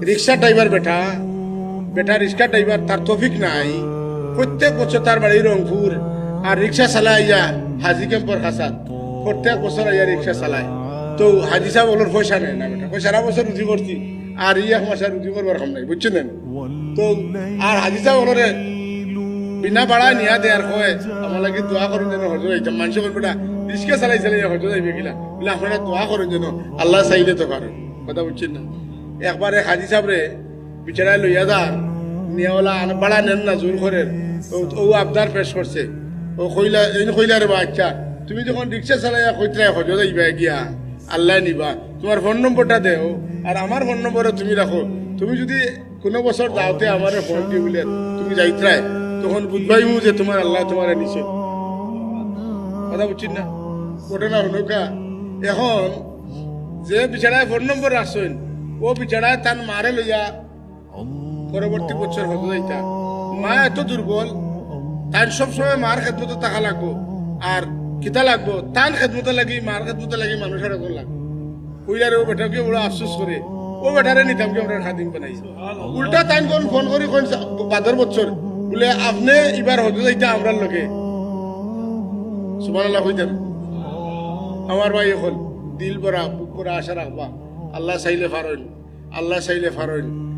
রিক্সা driver বেটা বেটা রিক্সা driver তার তৌফিক নাই প্রত্যেক বছর তার বাড়ি রংপুর আর রিক্সা চালাইয়া হাজি ক্যাম্পর হাসাত প্রত্যেক বছর আইয়া রিক্সা চালায় তো হাজি সাহেব ওর পয়সা নেয় না বেটা সারা বছর রুজি করছি আর এক মাসে রুজি করবার কম নাই বুঝছেন তো আর হাজি সাহেব ওরে বিনা ভাড়া নিয়া দেয়ার কয় আমার লাগে দোয়া করুন যেন হজর হইতাম মানুষ বেটা রিক্সা চালাই চালাই হজর যাইবে গিলা বলে আপনারা দোয়া করুন যেন আল্লাহ চাইলে তো পারেন কথা বুঝছেন না একবারে হাজি সাহেব রে বিচারায় লইয়া যান নিয়াওয়ালা ভাড়া নেন না জোর করে ও আবদার পেশ করছে ও কইলা এই কইলা রে বা আচ্ছা তুমি যখন রিক্সা চালাইয়া কইতরায় হজর যাইবা গিয়া আল্লাহ নিবা তোমার ফোন নম্বরটা দেও আর আমার ফোন নম্বরও তুমি রাখো তুমি যদি কোনো বছর যাওতে আমার ফোন দিয়ে বলে তুমি যাইতরায় তখন বুঝবাইমু যে তোমার আল্লাহ তোমার নিছে কথা বুঝছেন না ঘটনা হনুকা এখন যে বিচারায় ফোন নম্বর রাখছেন ও বিচারায় তার মারে লইয়া পরবর্তী বছর হতে যাইতা মা এত দুর্বল তার সবসময় মার খেদমতো টাকা লাগবো আর কিতা লাগবো তার খেদমতো লাগি মার খেদমতো লাগি মানুষের এখন লাগবে কইলার ও বেটাকে বড় আফসোস করে ও বেটারে নিতাম কি আমরা খাদিম বানাইছে উল্টা তাই কোন ফোন করি কোন বাদর বছর বলে আপনি এবার হতে যাইতা আমরার লোকে সুবহানাল্লাহ কইতেন আমার ভাই এখন দিল ভরা বুক ভরা আশা রাখবা আল্লাহ চাইলে ফারইন আল্লাহ চাইলে ফারইন